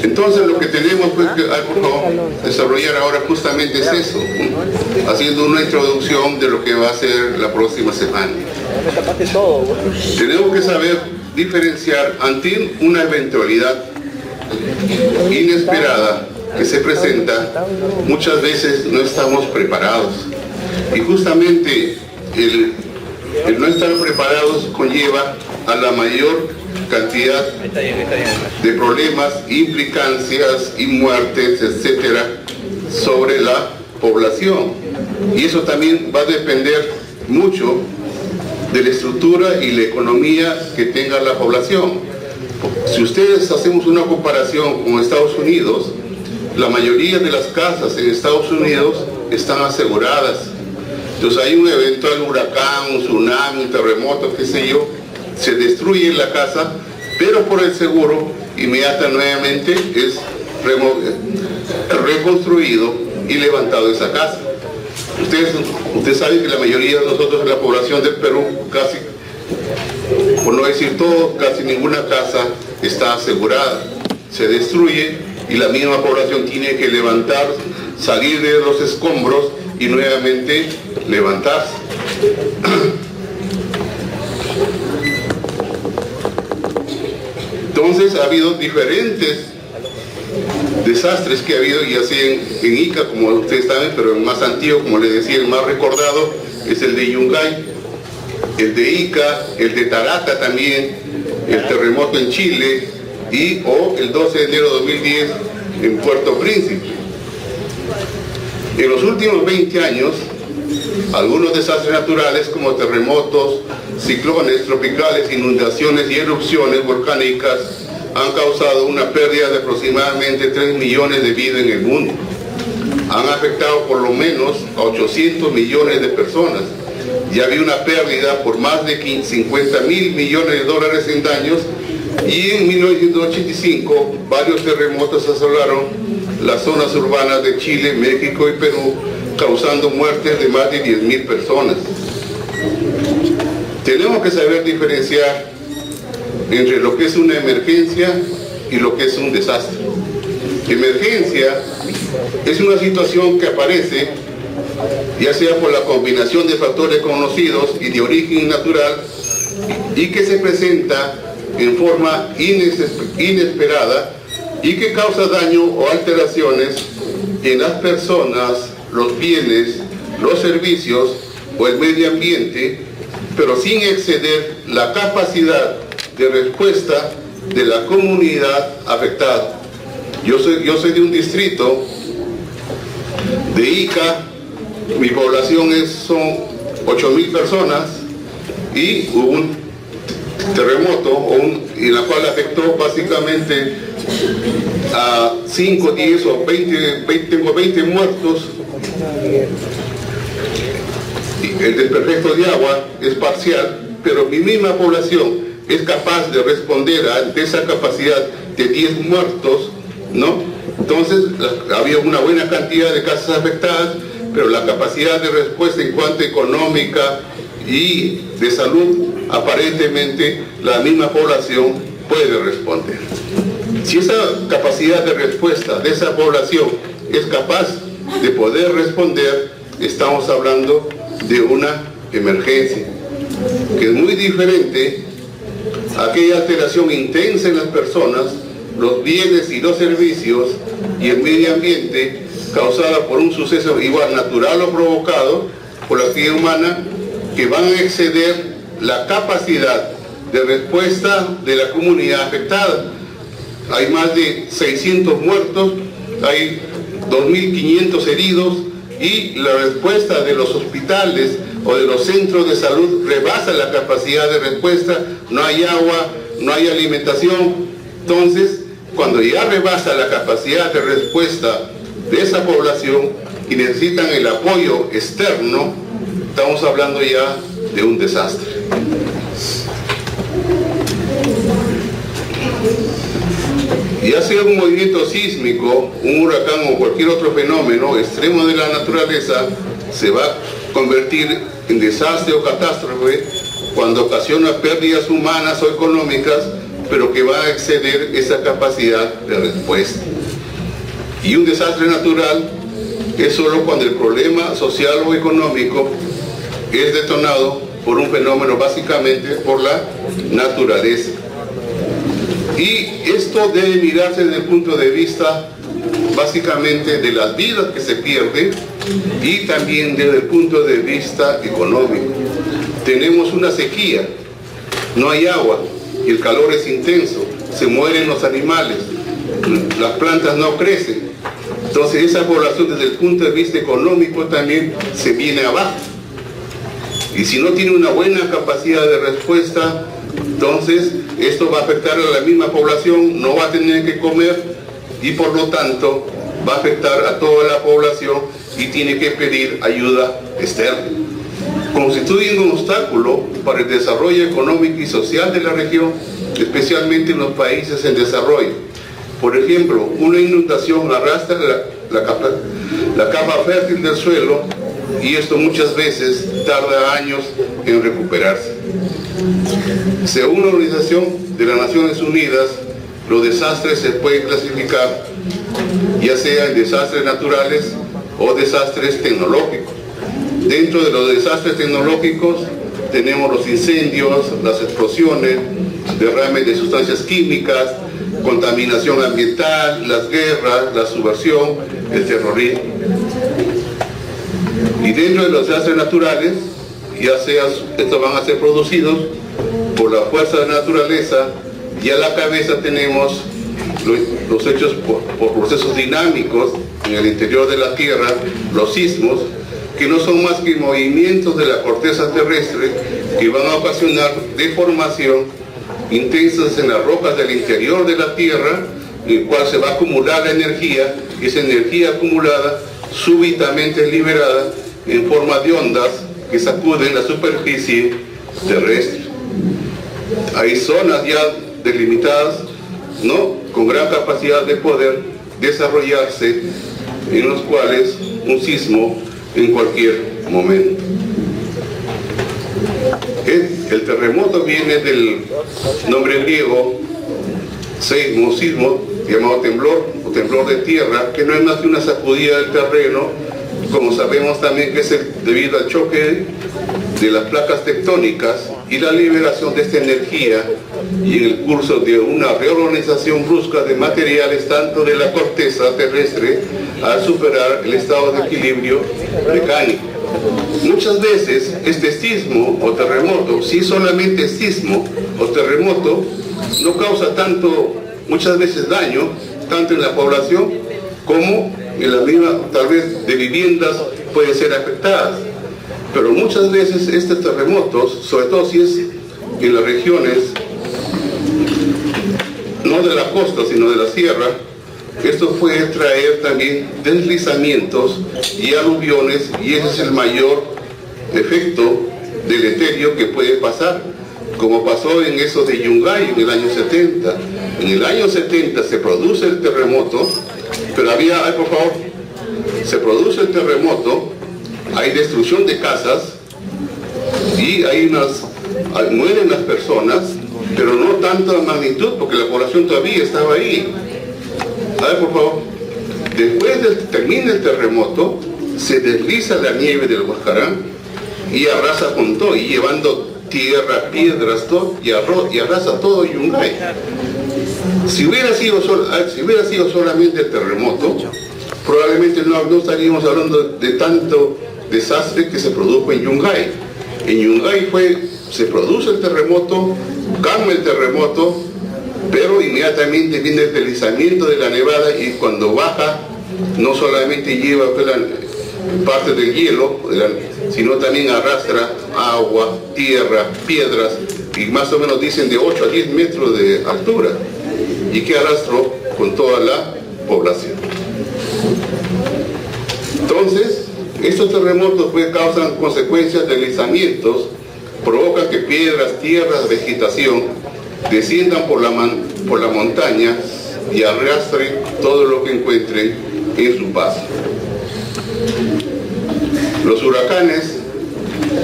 Entonces lo que tenemos pues, que, por favor, desarrollar ahora justamente es eso, haciendo una introducción de lo que va a ser la próxima semana. Tenemos que saber diferenciar ante una eventualidad inesperada que se presenta. Muchas veces no estamos preparados y justamente el no estar preparados conlleva a la mayor cantidad de problemas, implicancias y muertes, etcétera, sobre la población. Y eso también va a depender mucho de la estructura y la economía que tenga la población. Si ustedes hacemos una comparación con Estados Unidos, la mayoría de las casas en Estados Unidos están aseguradas. Entonces hay un eventual huracán, un tsunami, un terremoto, qué sé yo, se destruye la casa, pero por el seguro inmediatamente es reconstruido y levantado esa casa. Usted sabe que la mayoría de nosotros en la población del Perú, casi, por no decir todo, casi ninguna casa está asegurada. Se destruye y la misma población tiene que levantar, salir de los escombros y nuevamente levantarse. Entonces ha habido diferentes desastres que ha habido, ya sea en Ica, como ustedes saben, pero el más antiguo, como les decía, el más recordado es el de Yungay, el de Ica, el de Tarata también, el terremoto en Chile o el 12 de enero de 2010 en Puerto Príncipe. En los últimos 20 años, algunos desastres naturales como terremotos, ciclones tropicales, inundaciones y erupciones volcánicas han causado una pérdida de aproximadamente 3 millones de vidas en el mundo. Han afectado por lo menos a 800 millones de personas y había una pérdida por más de 50.000 millones de dólares en daños, y en 1985 varios terremotos asolaron las zonas urbanas de Chile, México y Perú, causando muertes de más de 10.000 personas. Tenemos que saber diferenciar entre lo que es una emergencia y lo que es un desastre. Emergencia es una situación que aparece ya sea por la combinación de factores conocidos y de origen natural y que se presenta en forma inesperada y que causa daño o alteraciones en las personas, los bienes, los servicios o el medio ambiente, pero sin exceder la capacidad de respuesta de la comunidad afectada. Yo soy de un distrito de Ica, mi población son 8.000 personas y hubo un terremoto en la cual afectó básicamente a 5, 10 o 20 muertos. El desperfecto de agua es parcial, pero mi misma población es capaz de responder ante esa capacidad de 10 muertos, ¿no? Entonces había una buena cantidad de casas afectadas, pero la capacidad de respuesta en cuanto económica y de salud, aparentemente la misma población puede responder. Si esa capacidad de respuesta de esa población es capaz de poder responder, estamos hablando de una emergencia, que es muy diferente a aquella alteración intensa en las personas, los bienes y los servicios y el medio ambiente causada por un suceso igual natural o provocado por la actividad humana, que van a exceder la capacidad de respuesta de la comunidad afectada. Hay más de 600 muertos, hay 2.500 heridos y la respuesta de los hospitales o de los centros de salud rebasa la capacidad de respuesta, no hay agua, no hay alimentación. Entonces, cuando ya rebasa la capacidad de respuesta de esa población y necesitan el apoyo externo, estamos hablando ya de un desastre. Ya sea un movimiento sísmico, un huracán o cualquier otro fenómeno extremo de la naturaleza, se va a convertir en desastre o catástrofe cuando ocasiona pérdidas humanas o económicas, pero que va a exceder esa capacidad de respuesta. Y un desastre natural es solo cuando el problema social o económico es detonado por un fenómeno, básicamente por la naturaleza. Y esto debe mirarse desde el punto de vista básicamente de las vidas que se pierden y también desde el punto de vista económico. Tenemos una sequía, no hay agua y el calor es intenso, se mueren los animales, las plantas no crecen. Entonces esa población desde el punto de vista económico también se viene abajo. Y si no tiene una buena capacidad de respuesta, entonces esto va a afectar a la misma población, no va a tener que comer y por lo tanto va a afectar a toda la población y tiene que pedir ayuda externa. Constituye un obstáculo para el desarrollo económico y social de la región, especialmente en los países en desarrollo. Por ejemplo, una inundación arrastra la capa fértil del suelo y esto muchas veces tarda años en recuperarse. Según la Organización de las Naciones Unidas, los desastres se pueden clasificar ya sea en desastres naturales o desastres tecnológicos. Dentro de los desastres tecnológicos tenemos los incendios, las explosiones, derrames de sustancias químicas, contaminación ambiental, las guerras, la subversión, el terrorismo. Y dentro de los desastres naturales, ya sea estos van a ser producidos por la fuerza de la naturaleza, y a la cabeza tenemos los hechos por procesos dinámicos en el interior de la Tierra, los sismos, que no son más que movimientos de la corteza terrestre que van a ocasionar deformación intensas en las rocas del interior de la Tierra, en el cual se va a acumular la energía, y esa energía acumulada súbitamente es liberada en forma de ondas que sacuden la superficie terrestre. Hay zonas ya delimitadas, ¿no?, con gran capacidad de poder desarrollarse, en los cuales un sismo en cualquier momento. El terremoto viene del nombre griego sismo, llamado temblor o temblor de tierra, que no es más que una sacudida del terreno, como sabemos también que es debido al choque de las placas tectónicas y la liberación de esta energía y en el curso de una reorganización brusca de materiales tanto de la corteza terrestre al superar el estado de equilibrio mecánico. Muchas veces este sismo o terremoto, si solamente sismo o terremoto, no causa tanto, muchas veces daño, tanto en la población como en la misma, tal vez de viviendas pueden ser afectadas. Pero muchas veces estos terremotos, sobre todo si es en las regiones, no de la costa, sino de la sierra, esto puede traer también deslizamientos y aluviones, y ese es el mayor efecto deleterio que puede pasar, como pasó en eso de Yungay en el año 70. En el año 70 se produce el terremoto, pero por favor, se produce el terremoto, hay destrucción de casas y mueren las personas, pero no tanta magnitud porque la población todavía estaba ahí. A ver, por favor, después termina el terremoto, se desliza la nieve del Huascarán y arrasa con todo, y llevando tierra, piedras, todo, y arrasa todo Yungay. Si hubiera sido solamente el terremoto, probablemente no estaríamos hablando de tanto desastre que se produjo en Yungay. En Yungay se produce el terremoto, calma el terremoto, pero inmediatamente viene el deslizamiento de la nevada, y cuando baja no solamente lleva parte del hielo, sino también arrastra agua, tierra, piedras, y más o menos dicen de 8 a 10 metros de altura, y que arrastró con toda la población. Entonces, estos terremotos causan consecuencias de deslizamientos, provocan que piedras, tierras, vegetación desciendan por la montaña y arrastren todo lo que encuentren en su paso. Los huracanes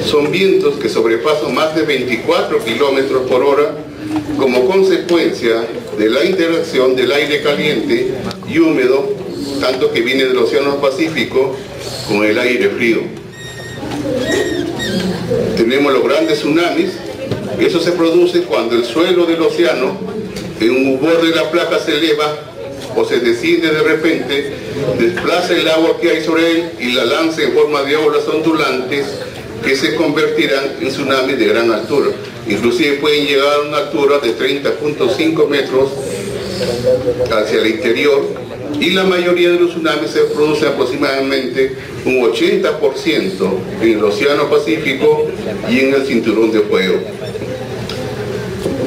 son vientos que sobrepasan más de 24 kilómetros por hora como consecuencia de la interacción del aire caliente y húmedo, tanto que viene del Océano Pacífico, con el aire frío. Tenemos los grandes tsunamis. Eso se produce cuando el suelo del océano, en un borde de la placa, se eleva o se desciende de repente, desplaza el agua que hay sobre él y la lanza en forma de olas ondulantes que se convertirán en tsunamis de gran altura. Inclusive pueden llegar a una altura de 30.5 metros hacia el interior, y la mayoría de los tsunamis se producen aproximadamente un 80% en el Océano Pacífico y en el Cinturón de Fuego.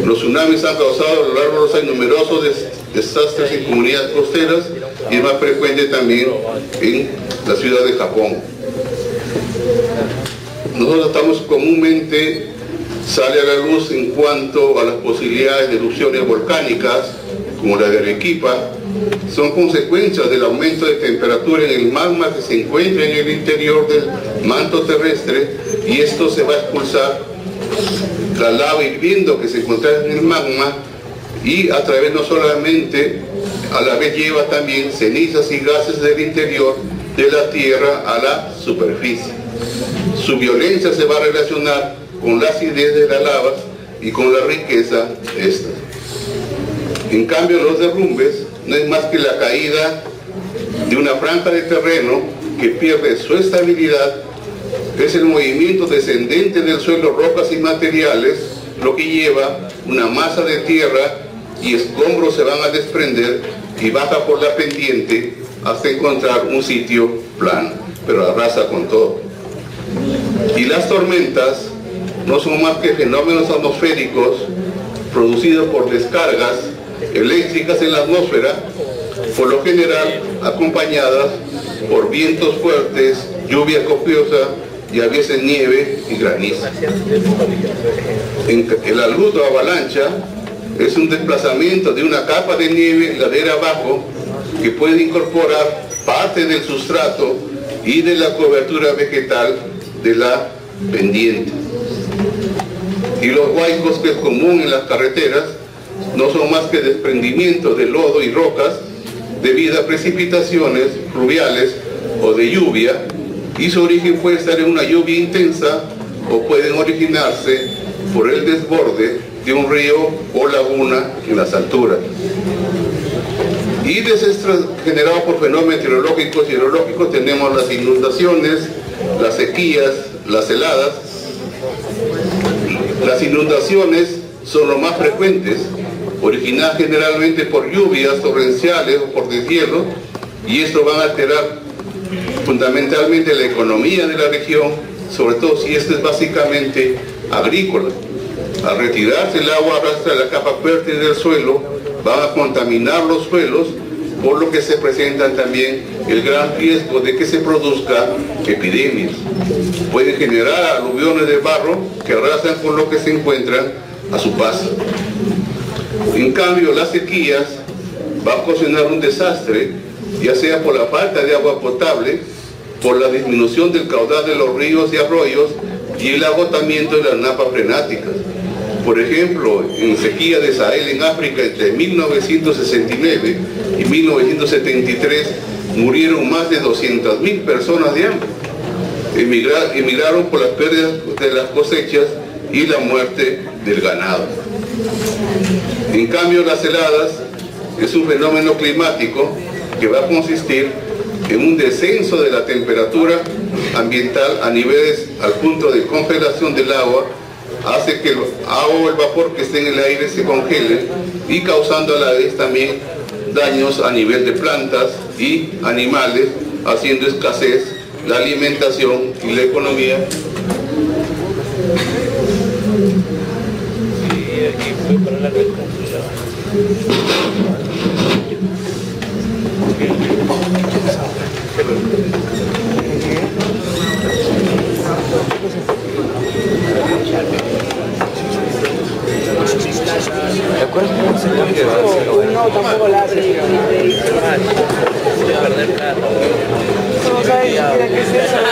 Los tsunamis han causado a lo largo de los años numerosos desastres en comunidades costeras, y es más frecuente también en la ciudad de Japón. Nosotros estamos comúnmente, sale a la luz en cuanto a las posibilidades de erupciones volcánicas, como la de Arequipa, son consecuencias del aumento de temperatura en el magma que se encuentra en el interior del manto terrestre, y esto se va a expulsar la lava hirviendo que se encuentra en el magma, y a través no solamente, a la vez lleva también cenizas y gases del interior de la Tierra a la superficie. Su violencia se va a relacionar con la acidez de la lava y con la riqueza de estas. En cambio, los derrumbes no es más que la caída de una franja de terreno que pierde su estabilidad. Es el movimiento descendente del suelo, rocas y materiales, lo que lleva una masa de tierra y escombros se van a desprender y baja por la pendiente hasta encontrar un sitio plano, pero arrasa con todo. Y las tormentas no son más que fenómenos atmosféricos producidos por descargas eléctricas en la atmósfera, por lo general acompañadas por vientos fuertes, lluvia copiosa y a veces nieve y granizo. La luz o avalancha es un desplazamiento de una capa de nieve ladera abajo que puede incorporar parte del sustrato y de la cobertura vegetal de la pendiente. Y los huaicos, que es común en las carreteras, no son más que desprendimientos de lodo y rocas debido a precipitaciones fluviales o de lluvia, y su origen puede estar en una lluvia intensa o pueden originarse por el desborde de un río o laguna en las alturas. Y desastres generados por fenómenos meteorológicos y hidrológicos tenemos las inundaciones, las sequías, las heladas. Las inundaciones son lo más frecuentes, originadas generalmente por lluvias torrenciales o por deshielo, y esto va a alterar fundamentalmente la economía de la región, sobre todo si esta es básicamente agrícola. Al retirarse el agua arrastra la capa fértil del suelo, va a contaminar los suelos, por lo que se presentan también el gran riesgo de que se produzca epidemias. Pueden generar aluviones de barro que arrasan con lo que se encuentran a su paso. En cambio, las sequías va a ocasionar un desastre, ya sea por la falta de agua potable, por la disminución del caudal de los ríos y arroyos y el agotamiento de las napas freáticas. Por ejemplo, en sequía de Sahel en África entre 1969 y 1973 murieron más de 200.000 personas de hambre. Emigraron por las pérdidas de las cosechas y la muerte del ganado. En cambio, las heladas es un fenómeno climático que va a consistir en un descenso de la temperatura ambiental a niveles al punto de congelación del agua, hace que el agua o el vapor que esté en el aire se congele, y causando a la vez también daños a nivel de plantas y animales, haciendo escasez la alimentación y la economía. ¿Te acuerdas cómo se cambia? un no tampoco la hace. No sabes siquiera qué es eso, ¿no?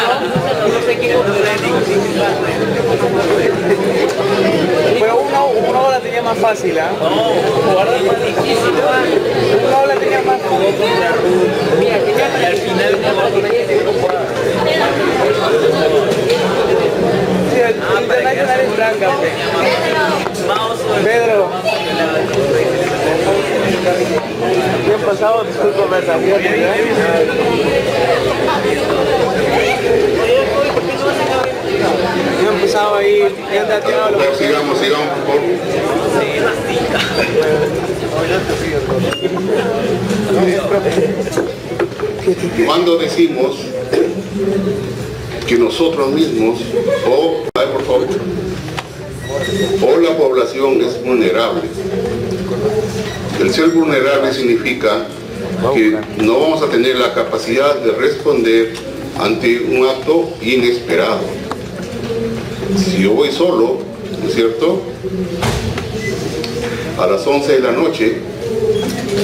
Pero uno la tenía más fácil, ¿ah? No, guardar más difícil. Uno la tenía más fácil. Mira, que al final sí, el internacional es blanca. Pedro. Bien pasado, tus conversaciones, Yo empezado ahí, ya te ha tirado lo que sigamos, por favor. Cuando decimos que nosotros mismos, por favor, o la población es vulnerable. El ser vulnerable significa que no vamos a tener la capacidad de responder ante un acto inesperado. Si yo voy solo, ¿no es cierto?, a las 11 de la noche,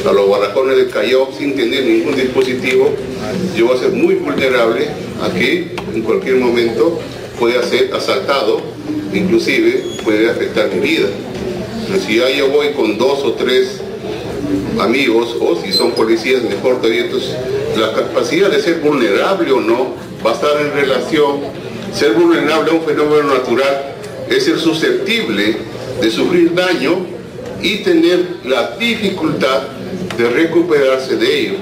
a los barracones del Callao sin tener ningún dispositivo, yo voy a ser muy vulnerable a que en cualquier momento pueda ser asaltado, inclusive puede afectar mi vida. Pero si ya yo voy con 2 o 3 amigos, o si son policías, mejor todavía, entonces la capacidad de ser vulnerable o no va a estar en relación. Ser vulnerable a un fenómeno natural es ser susceptible de sufrir daño y tener la dificultad de recuperarse de ello.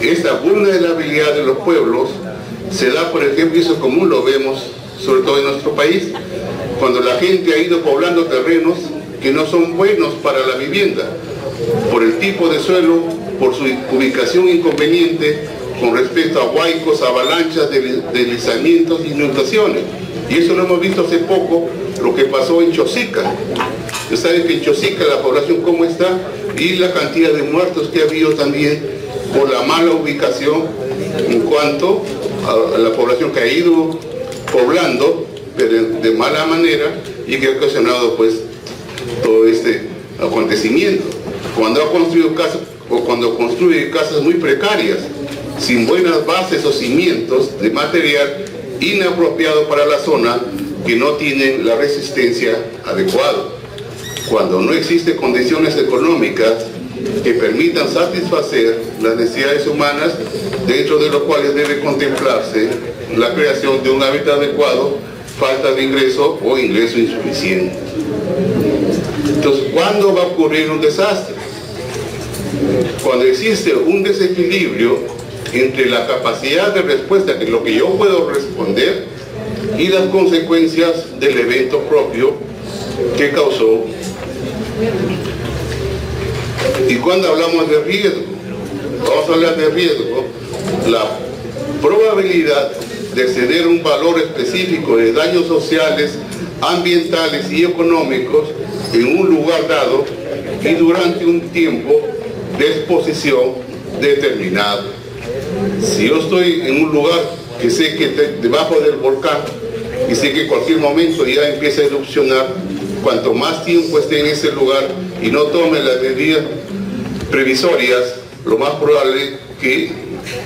Esta vulnerabilidad de los pueblos se da, por ejemplo, y eso común lo vemos sobre todo en nuestro país, cuando la gente ha ido poblando terrenos que no son buenos para la vivienda, por el tipo de suelo, por su ubicación inconveniente con respecto a huaicos, avalanchas, deslizamientos, inundaciones. Y eso lo hemos visto hace poco, lo que pasó en Chosica. Ustedes saben que en Chosica la población cómo está y la cantidad de muertos que ha habido también por la mala ubicación en cuanto a la población que ha ido poblando pero de mala manera y que ha ocasionado pues todo este acontecimiento. Cuando ha construido casas o cuando construye casas muy precarias, sin buenas bases o cimientos de material inapropiado para la zona, que no tienen la resistencia adecuada. Cuando no existen condiciones económicas que permitan satisfacer las necesidades humanas, dentro de los cuales debe contemplarse la creación de un hábitat adecuado, falta de ingreso o ingreso insuficiente. Entonces, ¿cuándo va a ocurrir un desastre? Cuando existe un desequilibrio entre la capacidad de respuesta, que es lo que yo puedo responder, y las consecuencias del evento propio que causó. Y cuando hablamos de riesgo, vamos a hablar de riesgo, la probabilidad de ceder un valor específico de daños sociales, ambientales y económicos en un lugar dado y durante un tiempo de exposición determinado. Si yo estoy en un lugar que sé que debajo del volcán y sé que en cualquier momento ya empieza a erupcionar, cuanto más tiempo esté en ese lugar y no tome las medidas previsorias, lo más probable que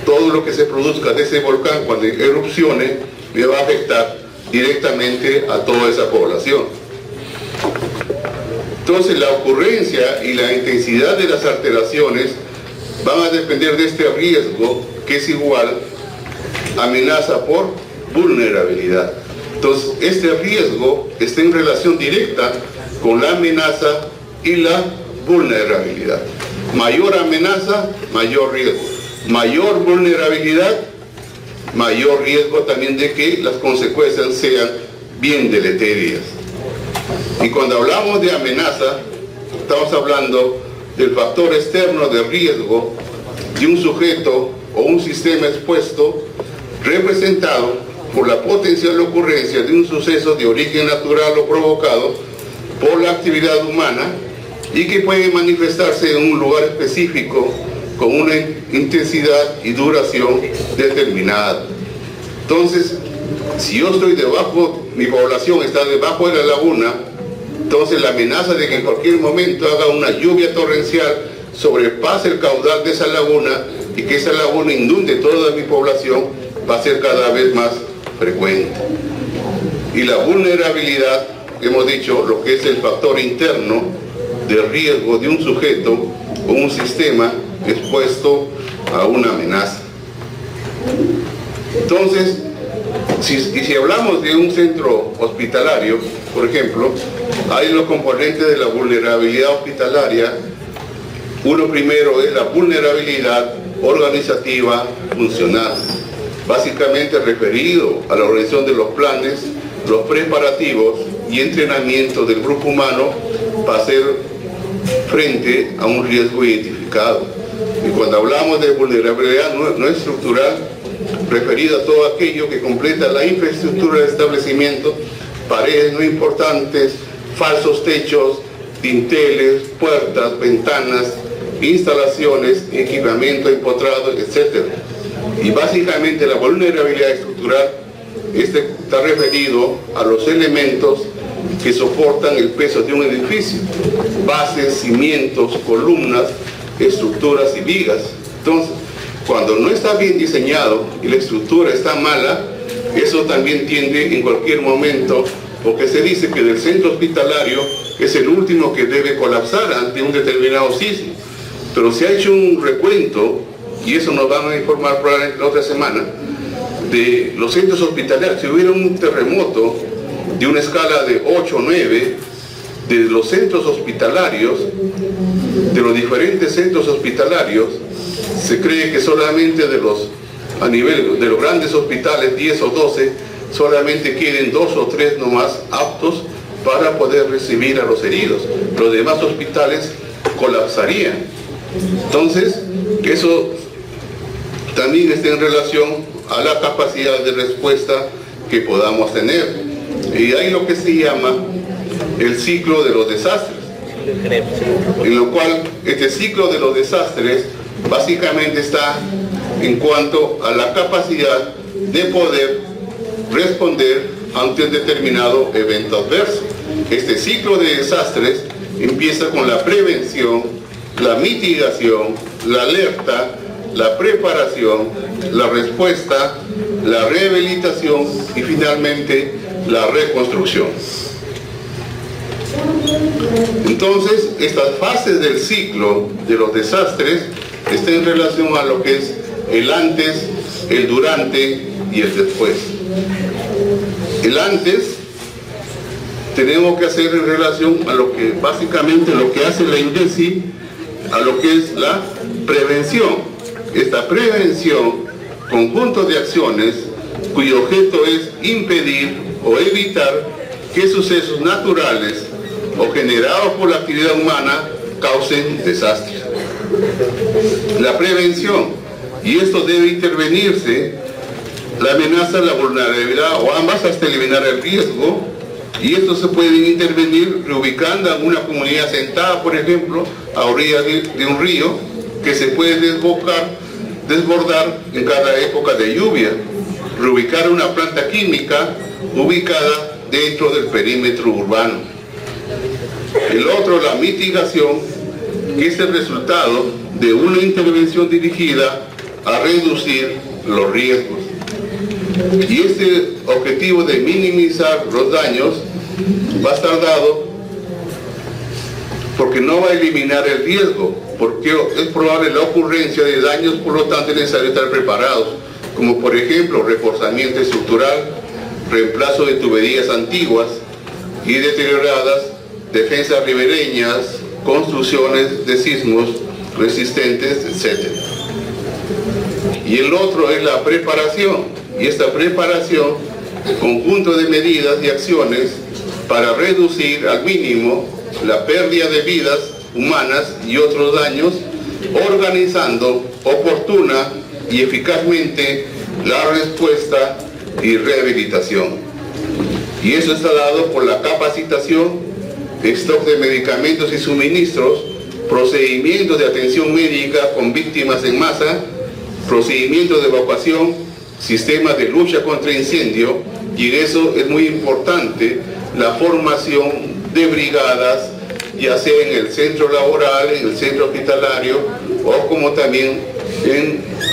todo lo que se produzca de ese volcán cuando erupcione me va a afectar directamente a toda esa población. Entonces la ocurrencia y la intensidad de las alteraciones van a depender de este riesgo, que es igual amenaza por vulnerabilidad. Entonces este riesgo está en relación directa con la amenaza y la vulnerabilidad. Mayor amenaza, mayor riesgo. Mayor vulnerabilidad, mayor riesgo también de que las consecuencias sean bien deleterias. Y cuando hablamos de amenaza, estamos hablando del factor externo de riesgo de un sujeto o un sistema expuesto, representado por la potencial ocurrencia de un suceso de origen natural o provocado por la actividad humana y que puede manifestarse en un lugar específico con una intensidad y duración determinada. Entonces, si yo estoy debajo, mi población está debajo de la laguna, Entonces la amenaza de que en cualquier momento haga una lluvia torrencial, sobrepase el caudal de esa laguna y que esa laguna inunde toda mi población va a ser cada vez más frecuente. Y la vulnerabilidad, hemos dicho, lo que es el factor interno de riesgo de un sujeto o un sistema expuesto a una amenaza. Entonces, si hablamos de un centro hospitalario, por ejemplo, hay los componentes de la vulnerabilidad hospitalaria. Uno primero es la vulnerabilidad organizativa funcional, básicamente referido a la organización de los planes, los preparativos y entrenamiento del grupo humano para hacer frente a un riesgo identificado. Y cuando hablamos de vulnerabilidad no estructural, referido a todo aquello que completa la infraestructura del establecimiento, paredes no importantes, falsos techos, dinteles, puertas, ventanas, instalaciones, equipamiento empotrado, etc. Y básicamente la vulnerabilidad estructural está referido a los elementos que soportan el peso de un edificio: bases, cimientos, columnas, estructuras y vigas. Entonces, cuando no está bien diseñado y la estructura está mala, eso también tiende en cualquier momento, porque se dice que el centro hospitalario es el último que debe colapsar ante un determinado sismo. Pero se ha hecho un recuento, y eso nos van a informar probablemente la otra semana, de los centros hospitalarios. Si hubiera un terremoto de una escala de 8 o 9, de los centros hospitalarios, de los diferentes centros hospitalarios, se cree que solamente a nivel de los grandes hospitales, 10 o 12, solamente queden 2 o 3 nomás aptos para poder recibir a los heridos. Los demás hospitales colapsarían. Entonces, eso también está en relación a la capacidad de respuesta que podamos tener. Y hay lo que se llama el ciclo de los desastres, en lo cual este ciclo de los desastres básicamente está en cuanto a la capacidad de poder responder ante un determinado evento adverso. Este ciclo de desastres empieza con la prevención, la mitigación, la alerta, la preparación, la respuesta, la rehabilitación y finalmente la reconstrucción. Entonces, estas fases del ciclo de los desastres están en relación a lo que es el antes, el durante y el después. El antes tenemos que hacer en relación a lo que básicamente lo que hace la INDECI, a lo que es la prevención. Esta prevención, conjunto de acciones cuyo objeto es impedir o evitar que sucesos naturales o generados por la actividad humana causen desastres. La prevención, y esto debe intervenirse, la amenaza, la vulnerabilidad o ambas hasta eliminar el riesgo, y esto se puede intervenir reubicando a una comunidad asentada, por ejemplo, a orillas de un río que se puede desbordar en cada época de lluvia, reubicar una planta química ubicada dentro del perímetro urbano. El otro, la mitigación, que es el resultado de una intervención dirigida a reducir los riesgos. Y este objetivo de minimizar los daños va a estar dado porque no va a eliminar el riesgo, porque es probable la ocurrencia de daños, por lo tanto es necesario estar preparados, como por ejemplo reforzamiento estructural, reemplazo de tuberías antiguas y deterioradas, defensas ribereñas, construcciones de sismos resistentes, etc. Y el otro es la preparación, y esta preparación, conjunto de medidas y acciones para reducir al mínimo la pérdida de vidas humanas y otros daños, organizando oportuna y eficazmente la respuesta y rehabilitación. Y eso está dado por la capacitación, stock de medicamentos y suministros, procedimientos de atención médica con víctimas en masa, procedimientos de evacuación, sistemas de lucha contra incendio, y en eso es muy importante la formación de brigadas, ya sea en el centro laboral, en el centro hospitalario, o como también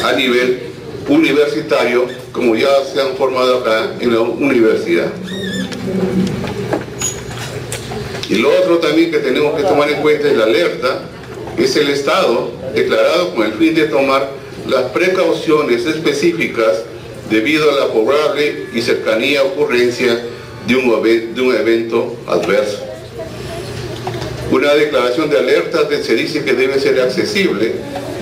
a nivel universitario, como ya se han formado acá en la universidad. Y lo otro también que tenemos que tomar en cuenta es la alerta, es el estado declarado con el fin de tomar las precauciones específicas debido a la probable y cercanía ocurrencia de un evento adverso. Una declaración de alerta se dice que debe ser accesible,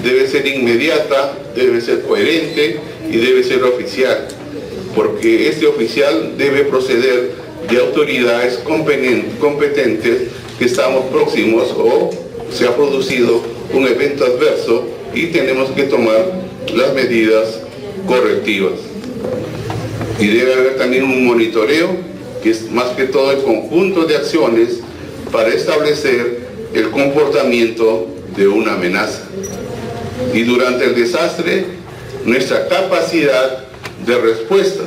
debe ser inmediata, debe ser coherente y debe ser oficial, porque este oficial debe proceder de autoridades competentes que estamos próximos o se ha producido un evento adverso y tenemos que tomar las medidas correctivas. Y debe haber también un monitoreo, que es más que todo el conjunto de acciones para establecer el comportamiento de una amenaza. Y durante el desastre, nuestra capacidad de respuesta,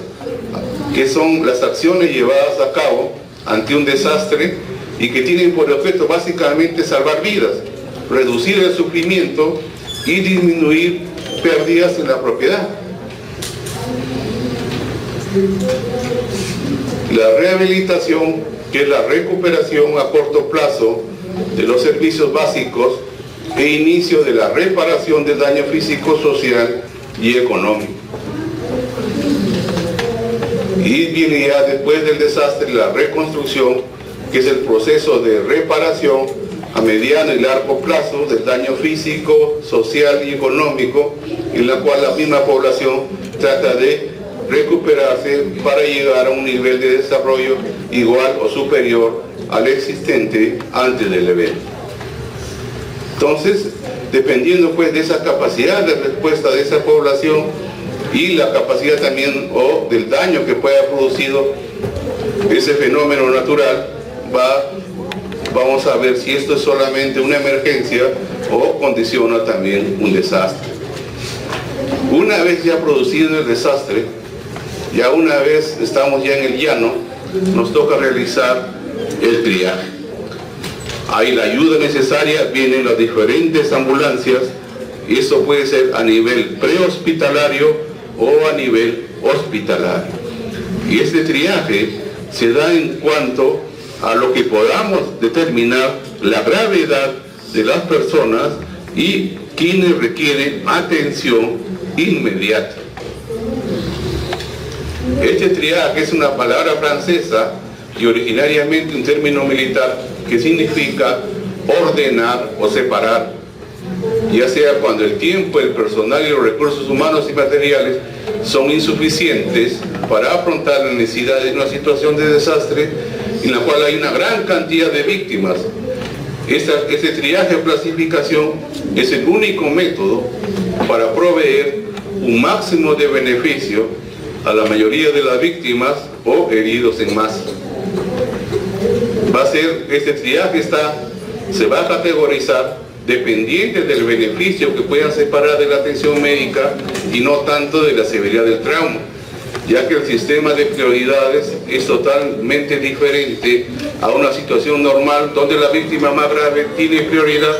que son las acciones llevadas a cabo ante un desastre y que tienen por objeto básicamente salvar vidas, reducir el sufrimiento y disminuir pérdidas en la propiedad. La rehabilitación, que es la recuperación a corto plazo de los servicios básicos e inicio de la reparación del daño físico, social y económico. Y viene ya después del desastre la reconstrucción, que es el proceso de reparación a mediano y largo plazo del daño físico, social y económico, en la cual la misma población trata de recuperarse para llegar a un nivel de desarrollo igual o superior al existente antes del evento. Entonces, dependiendo pues de esa capacidad de respuesta de esa población y la capacidad también o del daño que pueda haber producido ese fenómeno natural, vamos a ver si esto es solamente una emergencia o condiciona también un desastre. Una vez ya producido el desastre, ya una vez estamos ya en el llano, nos toca realizar el triaje. Hay la ayuda necesaria, vienen las diferentes ambulancias, y eso puede ser a nivel prehospitalario o a nivel hospitalario. Y este triaje se da en cuanto a lo que podamos determinar la gravedad de las personas y quienes requieren atención inmediata. Este triaje es una palabra francesa y originariamente un término militar que significa ordenar o separar, ya sea cuando el tiempo, el personal y los recursos humanos y materiales son insuficientes para afrontar la necesidad de una situación de desastre en la cual hay una gran cantidad de víctimas. Este triaje o clasificación es el único método para proveer un máximo de beneficio a la mayoría de las víctimas o heridos en masa. Este triaje se va a categorizar dependiente del beneficio que puedan separar de la atención médica y no tanto de la severidad del trauma, ya que el sistema de prioridades es totalmente diferente a una situación normal donde la víctima más grave tiene prioridad.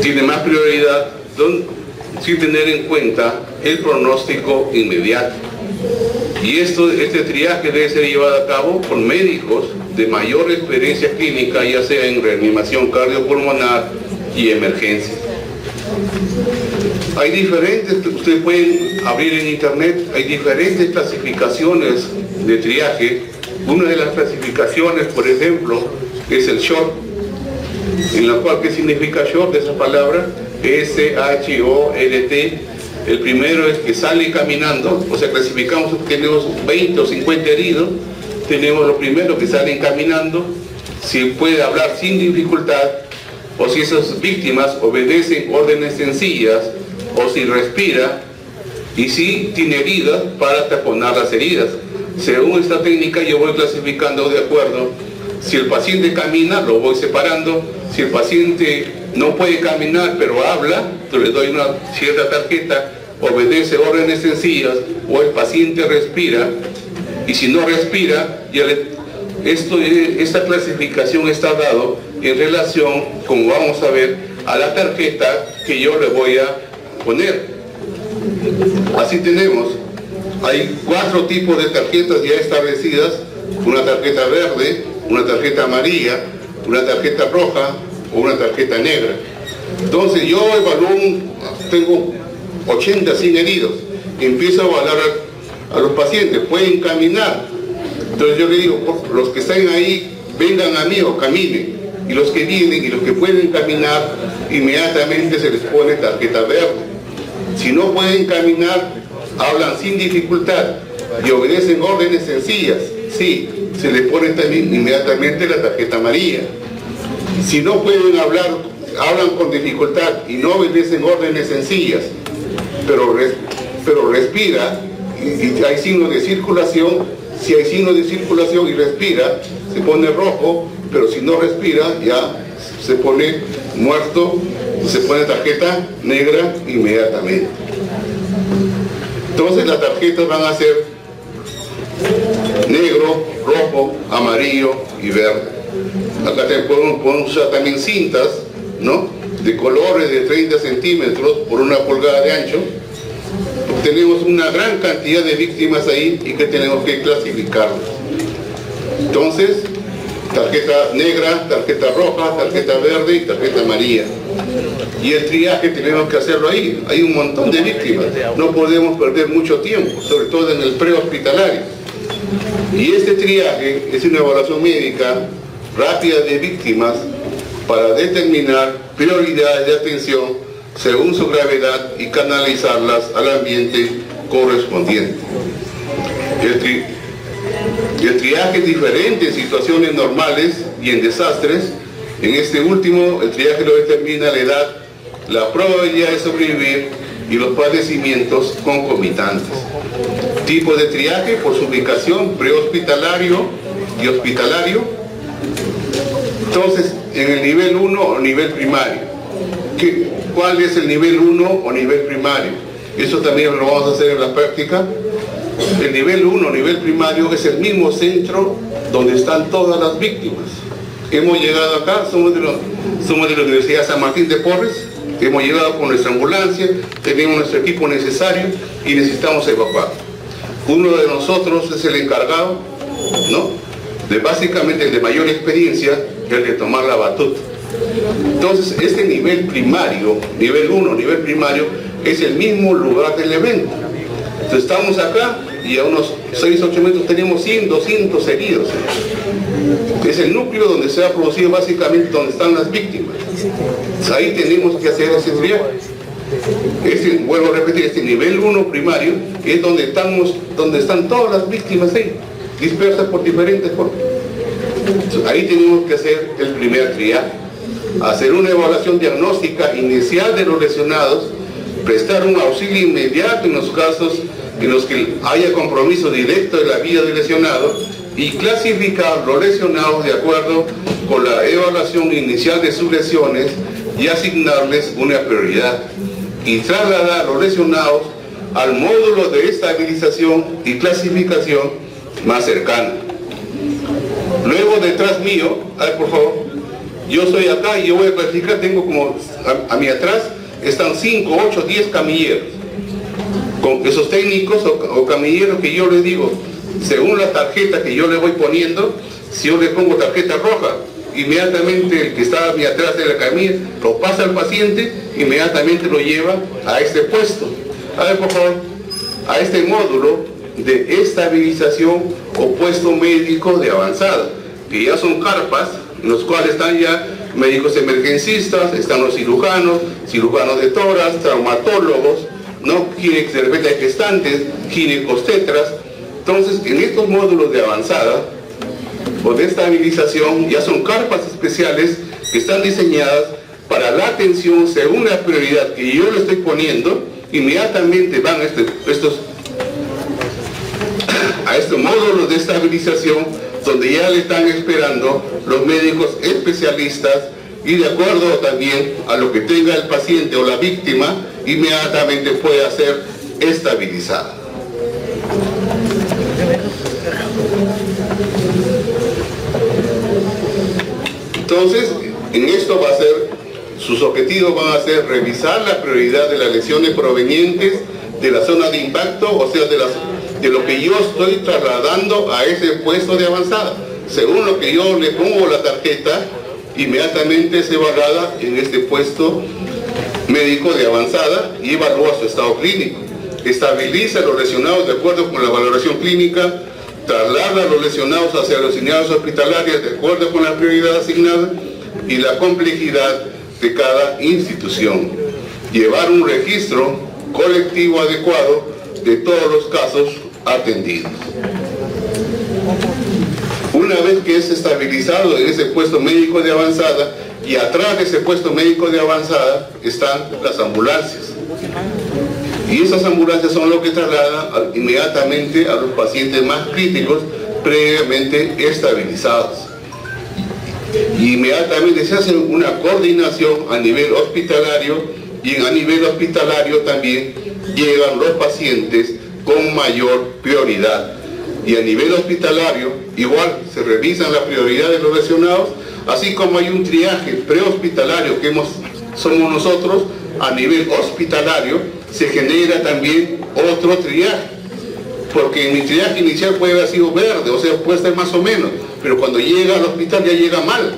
Tiene más prioridad sin tener en cuenta el pronóstico inmediato. Y este triaje debe ser llevado a cabo por médicos de mayor experiencia clínica, ya sea en reanimación cardiopulmonar y emergencia. Hay diferentes, ustedes pueden abrir en internet, hay diferentes clasificaciones de triaje. Una de las clasificaciones, por ejemplo, es el SHORT, en la cual, ¿qué significa SHORT? Esa palabra, S-H-O-R-T. El primero es que sale caminando, o sea, clasificamos, tenemos 20 o 50 heridos, tenemos los primeros que salen caminando, si puede hablar sin dificultad, o si esas víctimas obedecen órdenes sencillas, o si respira, y si tiene heridas para taponar las heridas. Según esta técnica yo voy clasificando de acuerdo Si el paciente camina, lo voy separando. Si el paciente no puede caminar, pero habla, entonces le doy una cierta tarjeta, obedece órdenes sencillas, o el paciente respira, y si no respira, esta clasificación está dado en relación, como vamos a ver, a la tarjeta que yo le voy a poner. Así tenemos, hay 4 tipos de tarjetas ya establecidas: una tarjeta verde, una tarjeta amarilla, una tarjeta roja o una tarjeta negra. Entonces yo evalúo, tengo 80, 100 heridos, empiezo a evaluar a los pacientes, pueden caminar. Entonces yo le digo, los que están ahí, vengan a mí o caminen. Y los que vienen y los que pueden caminar, inmediatamente se les pone tarjeta verde. Si no pueden caminar, hablan sin dificultad y obedecen órdenes sencillas, sí, se les pone también inmediatamente la tarjeta amarilla. Si no pueden hablar, hablan con dificultad y no obedecen órdenes sencillas, pero respira y hay signos de circulación. Si hay signos de circulación y respira, se pone rojo, pero si no respira, ya se pone muerto, se pone tarjeta negra inmediatamente. Entonces las tarjetas van a ser negro, rojo, amarillo y verde. Acá podemos usar también cintas, ¿no?, de colores de 30 centímetros por 1 pulgada de ancho. Tenemos una gran cantidad de víctimas ahí y que tenemos que clasificarlas. Entonces, tarjeta negra, tarjeta roja, tarjeta verde y tarjeta amarilla. Y el triaje tenemos que hacerlo ahí. Hay un montón de víctimas. No podemos perder mucho tiempo, sobre todo en el prehospitalario. Y este triaje es una evaluación médica rápida de víctimas para determinar prioridades de atención según su gravedad y canalizarlas al ambiente correspondiente. El triaje es diferente en situaciones normales y en desastres. En este último, el triaje lo determina la edad, la probabilidad de sobrevivir y los padecimientos concomitantes. Tipo de triaje por su ubicación, prehospitalario y hospitalario. Entonces, en el nivel 1 o nivel primario, ¿cuál es el nivel 1 o nivel primario? Eso también lo vamos a hacer en la práctica. El nivel 1 o nivel primario es el mismo centro donde están todas las víctimas. Hemos llegado acá, somos de la Universidad San Martín de Porres, hemos llegado con nuestra ambulancia, tenemos nuestro equipo necesario y necesitamos evacuar. Uno de nosotros es el encargado, ¿no?, de básicamente el de mayor experiencia, el de tomar la batuta. Entonces, este nivel primario, nivel 1, nivel primario, es el mismo lugar del evento. Entonces, estamos acá y a unos 6-8 metros tenemos 100, 200 heridos. Es el núcleo donde se ha producido básicamente donde están las víctimas. Ahí tenemos que hacer ese triaje. Vuelvo a repetir, este nivel 1 primario es donde están todas las víctimas ahí, dispersas por diferentes formas. Ahí tenemos que hacer el primer triaje, hacer una evaluación diagnóstica inicial de los lesionados, prestar un auxilio inmediato en los casos en los que haya compromiso directo de la vida del lesionado y clasificar los lesionados de acuerdo con la evaluación inicial de sus lesiones y asignarles una prioridad y trasladar a los lesionados al módulo de estabilización y clasificación más cercano. Luego detrás mío, a ver, por favor, yo estoy acá y yo voy a clasificar, tengo como a mi atrás están 5, 8, 10 camilleros, con esos técnicos o camilleros que yo les digo, según la tarjeta que yo le voy poniendo, si yo le pongo tarjeta roja, inmediatamente el que está a mi atrás de la camilla lo pasa al paciente, inmediatamente lo lleva a este puesto. A ver, por favor, a este módulo de estabilización o puesto médico de avanzada, que ya son carpas, en los cuales están ya médicos emergencistas, están los cirujanos de tórax, traumatólogos, ¿no?, de repente hay gestantes, ginecostetras. Entonces, en estos módulos de avanzada o de estabilización ya son carpas especiales que están diseñadas para la atención según la prioridad que yo le estoy poniendo. Inmediatamente van a estos módulos de estabilización donde ya le están esperando los médicos especialistas y de acuerdo también a lo que tenga el paciente o la víctima, inmediatamente puede ser estabilizada. Entonces, en esto va a ser, sus objetivos van a ser revisar la prioridad de las lesiones provenientes de la zona de impacto, o sea, de lo que yo estoy trasladando a ese puesto de avanzada. Según lo que yo le pongo la tarjeta, inmediatamente es evaluada en este puesto médico de avanzada y evalúa su estado clínico. Estabiliza a los lesionados de acuerdo con la valoración clínica, traslada a los lesionados hacia las unidades hospitalarias de acuerdo con la prioridad asignada y la complejidad de cada institución. Llevar un registro colectivo adecuado de todos los casos atendidos. Una vez que es estabilizado en ese puesto médico de avanzada, y atrás de ese puesto médico de avanzada están las ambulancias. Y esas ambulancias son lo que trasladan inmediatamente a los pacientes más críticos previamente estabilizados. Y inmediatamente se hace una coordinación a nivel hospitalario y a nivel hospitalario también llegan los pacientes con mayor prioridad. Y a nivel hospitalario igual se revisan las prioridades de los lesionados, así como hay un triaje prehospitalario que somos nosotros, a nivel hospitalario se genera también otro triaje, porque en mi triaje inicial puede haber sido verde, o sea, puede ser más o menos, pero cuando llega al hospital ya llega mal.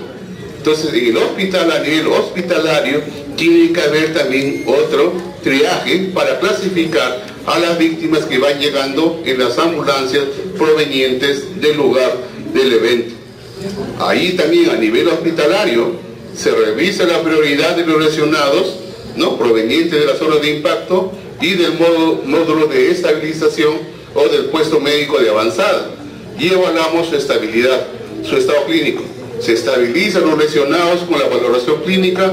Entonces en el hospital, a nivel hospitalario, tiene que haber también otro triaje para clasificar a las víctimas que van llegando en las ambulancias provenientes del lugar del evento. Ahí también a nivel hospitalario se revisa la prioridad de los lesionados, ¿no?, provenientes de la zona de impacto y del módulo de estabilización o del puesto médico de avanzada, y evaluamos su estabilidad, su estado clínico. Se estabilizan los lesionados con la valoración clínica,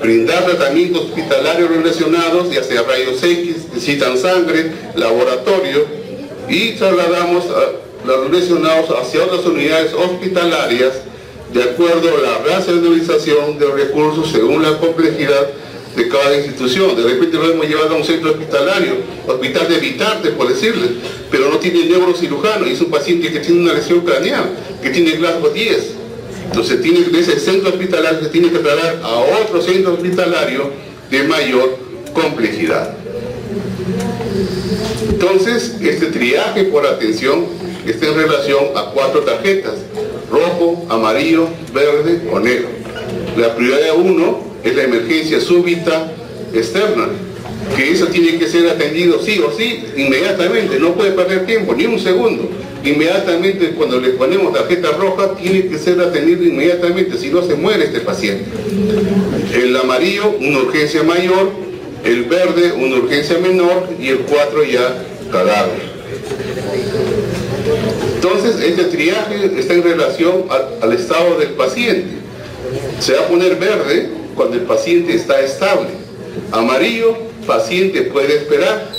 brindar tratamiento hospitalario a los lesionados, ya sea rayos X, necesitan sangre, laboratorio, y trasladamos a los lesionados hacia otras unidades hospitalarias de acuerdo a la racionalización de los recursos según la complejidad de cada institución. De repente lo hemos llevado a un centro hospitalario, hospital de Vitarte, por decirle, pero no tiene neurocirujano y es un paciente que tiene una lesión craneal, que tiene Glasgow 10. Entonces de ese centro hospitalario se tiene que trasladar a otro centro hospitalario de mayor complejidad. Entonces, este triaje por atención está en relación a 4 tarjetas: rojo, amarillo, verde o negro. La prioridad 1 es la emergencia súbita externa, que eso tiene que ser atendido sí o sí, inmediatamente, no puede perder tiempo, ni un segundo. Inmediatamente cuando le ponemos tarjeta roja, tiene que ser atendido inmediatamente, si no se muere este paciente. El amarillo, una urgencia mayor; el verde, una urgencia menor; y el 4 ya cadáver. Entonces, este triaje está en relación al estado del paciente. Se va a poner verde cuando el paciente está estable; amarillo, paciente puede esperar;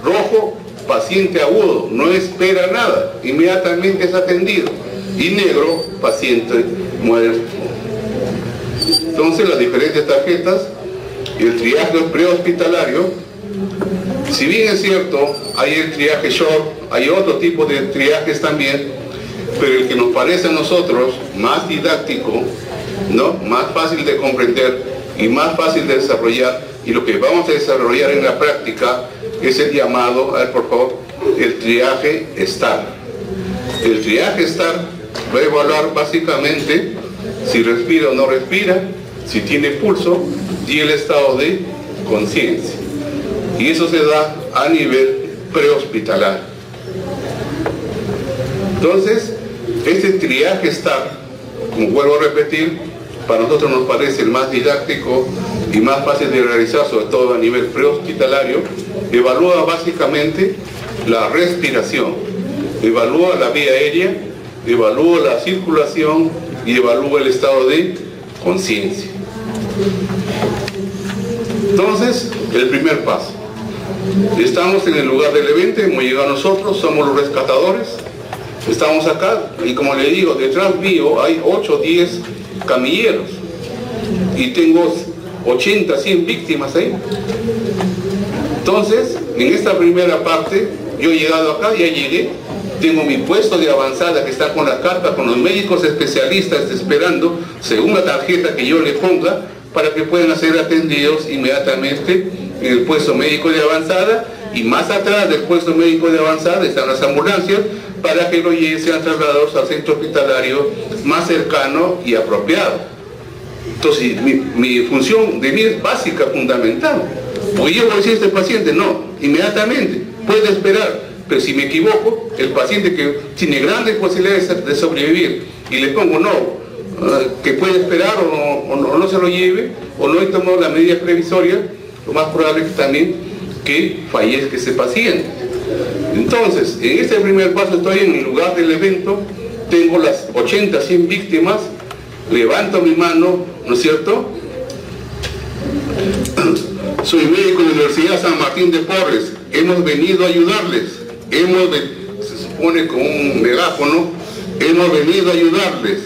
rojo, paciente agudo, no espera nada, inmediatamente es atendido; y negro, paciente muere. Entonces, las diferentes tarjetas y el triaje prehospitalario, si bien es cierto, hay el triaje short, hay otro tipo de triajes también, pero el que nos parece a nosotros más didáctico, ¿no?, más fácil de comprender y más fácil de desarrollar, y lo que vamos a desarrollar en la práctica es el llamado, a ver por favor, el triaje STAR. El triaje STAR va a evaluar básicamente si respira o no respira, si tiene pulso y el estado de conciencia. Y eso se da a nivel prehospitalario. Entonces, este triaje STAR, como vuelvo a repetir, para nosotros nos parece el más didáctico y más fácil de realizar, sobre todo a nivel prehospitalario. Evalúa básicamente la respiración, evalúa la vía aérea, evalúa la circulación y evalúa el estado de conciencia. Entonces, el primer paso. Estamos en el lugar del evento, hemos llegado nosotros, somos los rescatadores. Estamos acá y como le digo, detrás mío hay 8 o 10 camilleros y tengo 80, 100 víctimas ahí. Entonces, en esta primera parte, yo he llegado acá, ya llegué, tengo mi puesto de avanzada que está con la carta, con los médicos especialistas esperando, según la tarjeta que yo le ponga, para que puedan ser atendidos inmediatamente en el puesto médico de avanzada, y más atrás del puesto médico de avanzada están las ambulancias para que los sean trasladados al centro hospitalario más cercano y apropiado. Entonces, mi función de mí es básica, fundamental. Porque yo voy a decir a este paciente, no, inmediatamente, puede esperar, pero si me equivoco, el paciente que tiene grandes posibilidades de sobrevivir y le pongo no, que puede esperar o no se lo lleve, o no he tomado la medida previsoria, lo más probable es también que fallezca ese paciente. Entonces, en este primer paso estoy en el lugar del evento, tengo las 80, 100 víctimas, levanto mi mano, ¿no es cierto? Soy médico de la Universidad San Martín de Porres, hemos venido a ayudarles, se supone con un megáfono, hemos venido a ayudarles.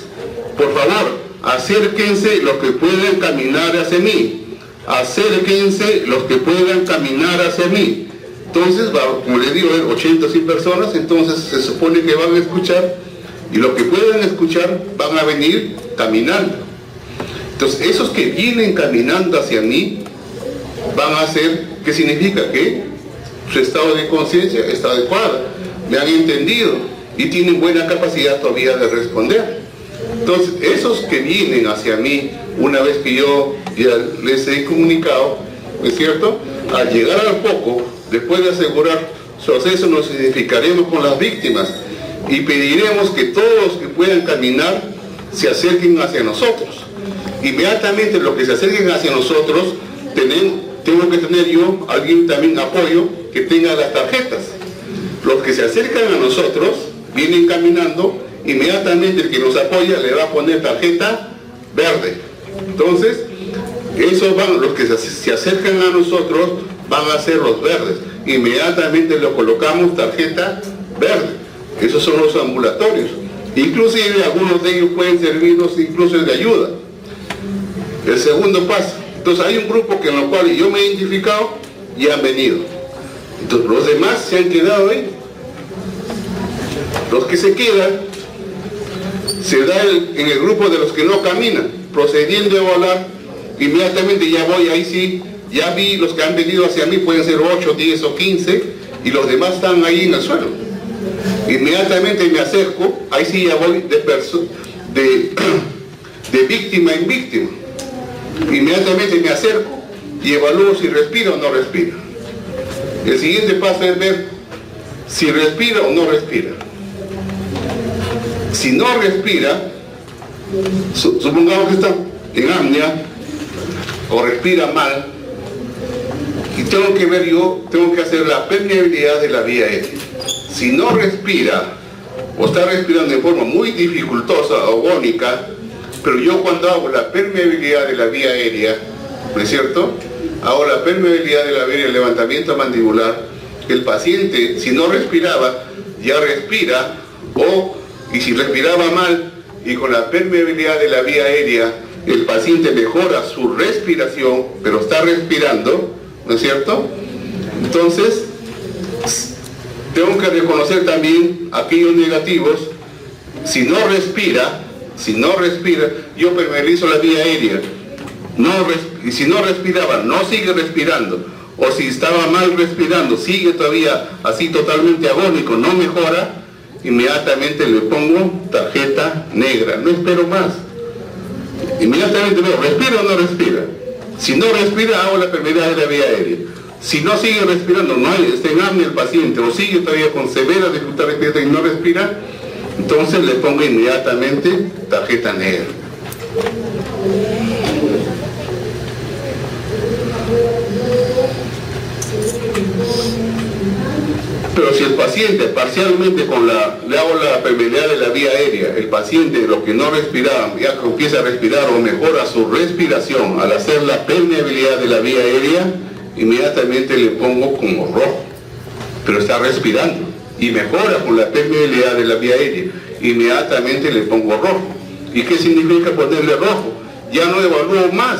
Por favor, acérquense los que puedan caminar hacia mí, acérquense los que puedan caminar hacia mí. Entonces, como les digo, 80 o 100 personas, entonces se supone que van a escuchar, y los que puedan escuchar van a venir caminando. Entonces, esos que vienen caminando hacia mí van a ser, ¿qué significa? Que su estado de conciencia está adecuado, me han entendido y tienen buena capacidad todavía de responder. Entonces, esos que vienen hacia mí, una vez que yo ya les he comunicado, ¿no es cierto? Al llegar al foco, después de asegurar su acceso, nos identificaremos con las víctimas y pediremos que todos los que puedan caminar se acerquen hacia nosotros. Inmediatamente los que se acerquen hacia nosotros, tengo que tener yo, alguien también apoyo, que tenga las tarjetas. Los que se acercan a nosotros, vienen caminando, inmediatamente el que nos apoya le va a poner tarjeta verde. Entonces, los que se acercan a nosotros van a ser los verdes. Inmediatamente le colocamos tarjeta verde. Esos son los ambulatorios. Inclusive algunos de ellos pueden servirnos incluso de ayuda. El segundo paso. Entonces hay un grupo en el cual yo me he identificado y han venido. Entonces los demás se han quedado ahí. Los que se quedan, se da en el grupo de los que no caminan, procediendo a volar, inmediatamente ya voy, ahí sí, ya vi los que han venido hacia mí, pueden ser 8, 10 o 15, y los demás están ahí en el suelo. Inmediatamente me acerco, ahí sí ya voy de víctima en víctima. Inmediatamente me acerco y evalúo si respira o no respira. El siguiente paso es ver si respira o no respira. Si no respira, supongamos que está en apnea o respira mal, y tengo que ver tengo que hacer la permeabilidad de la vía aérea. Si no respira o está respirando de forma muy dificultosa o agónica, pero yo cuando hago la permeabilidad de la vía aérea, ¿no es cierto? Hago la permeabilidad de la vía aérea, el levantamiento mandibular, el paciente, si no respiraba, ya respira, y si respiraba mal, y con la permeabilidad de la vía aérea, el paciente mejora su respiración, pero está respirando, ¿no es cierto? Entonces, tengo que reconocer también aquellos negativos. Si no respira, yo permeabilizo la vía aérea. Y si no respiraba, no sigue respirando. O si estaba mal respirando, sigue todavía así totalmente agónico, no mejora, inmediatamente le pongo tarjeta negra. No espero más. Inmediatamente veo, ¿respira o no respira? Si no respira, hago la permeabilidad de la vía aérea. Si no sigue respirando, está en apnea el paciente, o sigue todavía con severa dificultad respiratoria y no respira, entonces le pongo inmediatamente tarjeta negra. Pero si el paciente parcialmente le hago la permeabilidad de la vía aérea, el paciente, los que no respiraban, ya empieza a respirar o mejora su respiración al hacer la permeabilidad de la vía aérea, inmediatamente le pongo como rojo, pero está respirando y mejora con la permeabilidad de la vía aérea, inmediatamente le pongo rojo. ¿Y qué significa ponerle rojo? Ya no evalúo más,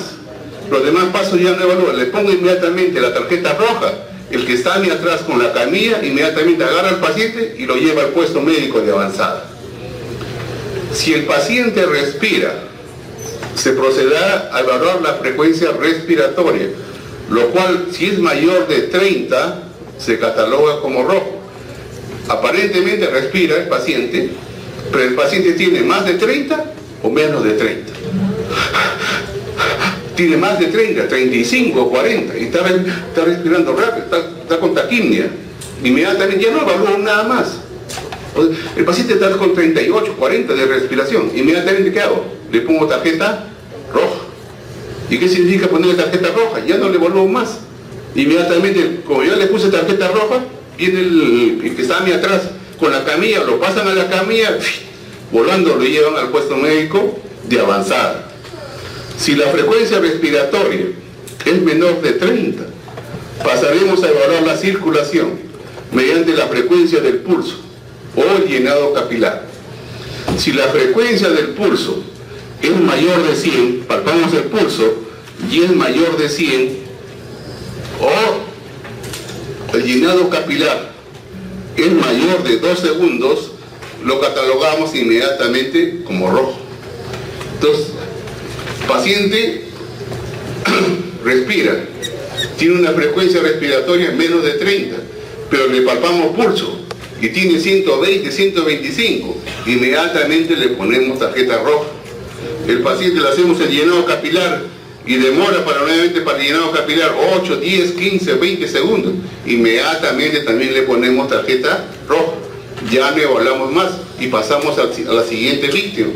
los demás pasos ya no evalúo, le pongo inmediatamente la tarjeta roja. El que está a mí atrás con la camilla inmediatamente agarra al paciente y lo lleva al puesto médico de avanzada. Si el paciente respira, se procederá a evaluar la frecuencia respiratoria, lo cual, si es mayor de 30, se cataloga como rojo. Aparentemente respira el paciente, pero el paciente tiene más de 30 o menos de 30. Tiene más de 30, 35, 40, y está respirando rápido, está con taquimia. Inmediatamente ya no evalúo nada más. El paciente está con 38, 40 de respiración. Inmediatamente, ¿qué hago? Le pongo tarjeta roja. ¿Y qué significa ponerle tarjeta roja? Ya no le evalúo más. Inmediatamente, como ya le puse tarjeta roja, viene el que está a mí atrás con la camilla, lo pasan a la camilla, volando lo llevan al puesto médico de avanzada. Si la frecuencia respiratoria es menor de 30, pasaremos a evaluar la circulación mediante la frecuencia del pulso o el llenado capilar. Si la frecuencia del pulso es mayor de 100, palpamos el pulso y es mayor de 100, o el llenado capilar es mayor de 2 segundos, lo catalogamos inmediatamente como rojo. Entonces, paciente respira, tiene una frecuencia respiratoria menos de 30, pero le palpamos pulso y tiene 120, 125, inmediatamente le ponemos tarjeta roja. El paciente le hacemos el llenado capilar y demora nuevamente para el llenado capilar 8, 10, 15, 20 segundos, inmediatamente también le ponemos tarjeta roja. Ya no evaluamos más y pasamos a la siguiente víctima.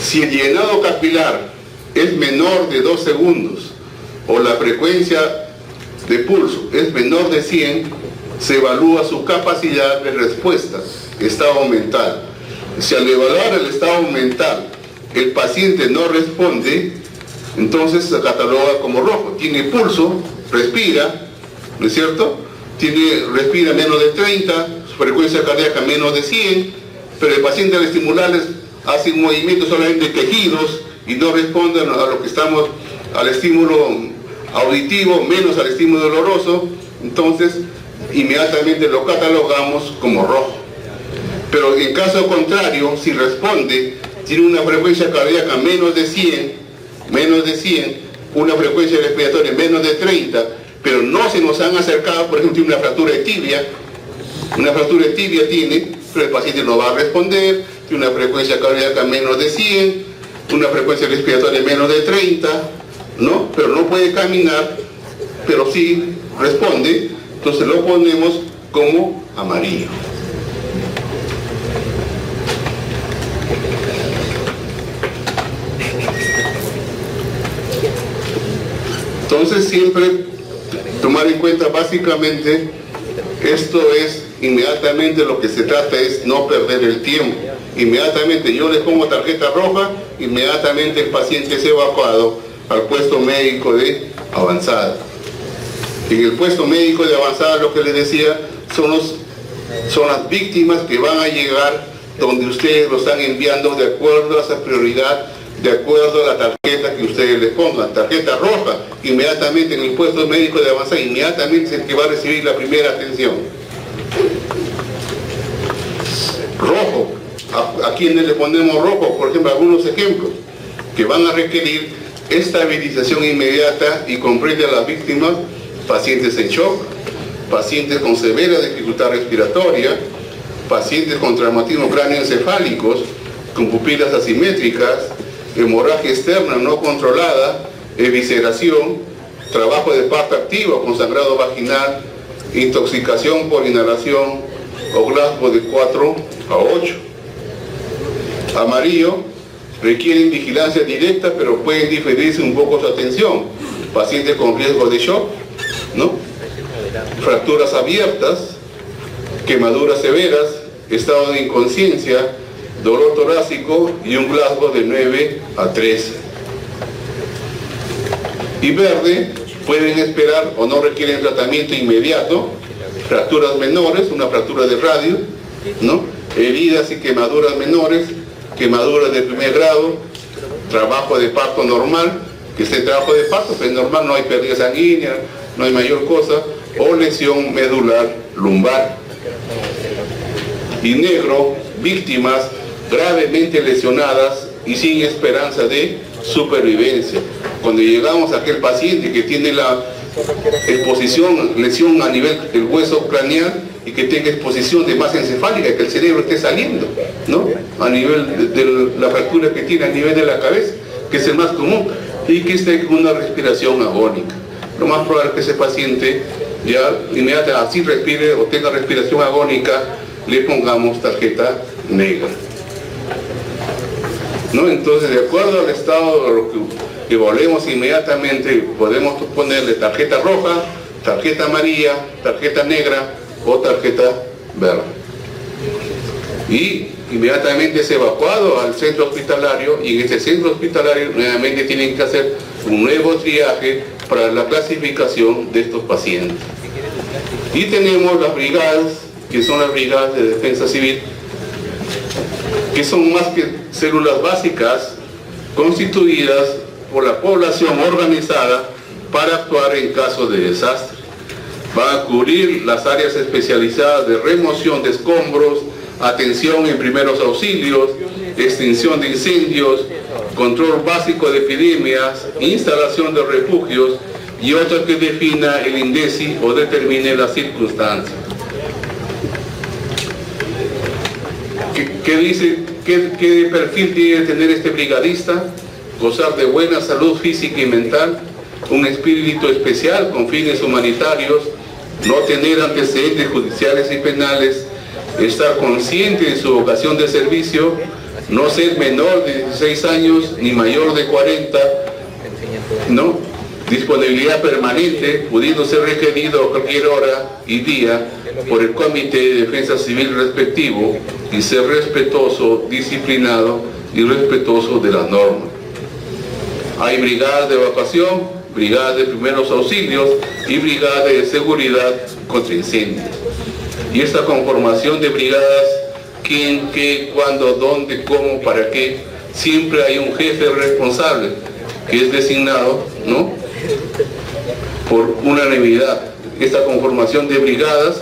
Si el llenado capilar es menor de 2 segundos o la frecuencia de pulso es menor de 100, se evalúa su capacidad de respuesta, estado mental. Si al evaluar el estado mental el paciente no responde, entonces se cataloga como rojo. Tiene pulso, respira, ¿no es cierto? Respira menos de 30, su frecuencia cardíaca menos de 100, pero el paciente al estimularles hace un movimiento solamente de quejidos y no responden a lo que estamos, al estímulo auditivo, menos al estímulo doloroso, entonces inmediatamente lo catalogamos como rojo. Pero en caso contrario, si responde, tiene una frecuencia cardíaca menos de 100, una frecuencia respiratoria menos de 30, pero no se nos han acercado, por ejemplo, tiene una fractura de tibia tiene, pero el paciente no va a responder, tiene una frecuencia cardíaca menos de 100, una frecuencia respiratoria menos de 30, ¿no? Pero no puede caminar, pero sí responde, entonces lo ponemos como amarillo. Entonces siempre tomar en cuenta básicamente, esto es inmediatamente lo que se trata es no perder el tiempo. Inmediatamente yo le pongo tarjeta roja, inmediatamente el paciente es evacuado al puesto médico de avanzada. En el puesto médico de avanzada, lo que les decía, son las víctimas que van a llegar donde ustedes lo están enviando de acuerdo a esa prioridad, de acuerdo a la tarjeta que ustedes les pongan. Tarjeta roja, inmediatamente en el puesto médico de avanzada, inmediatamente es el que va a recibir la primera atención. Rojo, a quienes le ponemos rojo, por ejemplo, algunos ejemplos que van a requerir estabilización inmediata y comprende a las víctimas: pacientes en shock, pacientes con severa dificultad respiratoria, pacientes con traumatismo cráneoencefálicos, con pupilas asimétricas, hemorragia externa no controlada, evisceración, trabajo de parto activo con sangrado vaginal, intoxicación por inhalación o glasgo de 4 a 8. Amarillo, requieren vigilancia directa, pero pueden diferirse un poco su atención. Pacientes con riesgo de shock, ¿no? Fracturas abiertas, quemaduras severas, estado de inconsciencia, dolor torácico y un Glasgow de 9 a 13. Y verde, pueden esperar o no requieren tratamiento inmediato, fracturas menores, una fractura de radio, ¿no? Heridas y quemaduras menores, quemaduras de primer grado, trabajo de parto normal, que este trabajo de parto es normal, no hay pérdida sanguínea, no hay mayor cosa, o lesión medular lumbar. Y negro, víctimas gravemente lesionadas y sin esperanza de supervivencia. Cuando llegamos a aquel paciente que tiene la exposición, lesión a nivel del hueso craneal y que tenga exposición de masa encefálica, que el cerebro esté saliendo, ¿no? A nivel de la fractura que tiene a nivel de la cabeza, que es el más común, y que esté con una respiración agónica. Lo más probable es que ese paciente ya inmediatamente así respire o tenga respiración agónica, le pongamos tarjeta negra, ¿no? Entonces, de acuerdo al estado de lo que evaluemos inmediatamente, podemos ponerle tarjeta roja, tarjeta amarilla, tarjeta negra o tarjeta verde. Y inmediatamente es evacuado al centro hospitalario, y en ese centro hospitalario nuevamente tienen que hacer un nuevo triaje para la clasificación de estos pacientes. Y tenemos las brigadas, que son las brigadas de defensa civil, que son más que células básicas constituidas por la población organizada para actuar en caso de desastre. Va a cubrir las áreas especializadas de remoción de escombros, atención en primeros auxilios, extinción de incendios, control básico de epidemias, instalación de refugios y otra que defina el INDECI o determine las circunstancias. ¿Qué perfil tiene que tener este brigadista? Gozar de buena salud física y mental, un espíritu especial con fines humanitarios, no tener antecedentes judiciales y penales, estar consciente de su vocación de servicio, no ser menor de 16 años ni mayor de 40, ¿no? Disponibilidad permanente, pudiendo ser requerido a cualquier hora y día por el Comité de Defensa Civil respectivo, y ser respetuoso, disciplinado y respetuoso de las normas. Hay brigadas de evacuación, brigadas de primeros auxilios y brigadas de seguridad contra incendios. Y esta conformación de brigadas, quién, qué, cuándo, dónde, cómo, para qué, siempre hay un jefe responsable que es designado, ¿no?, por unanimidad. Esta conformación de brigadas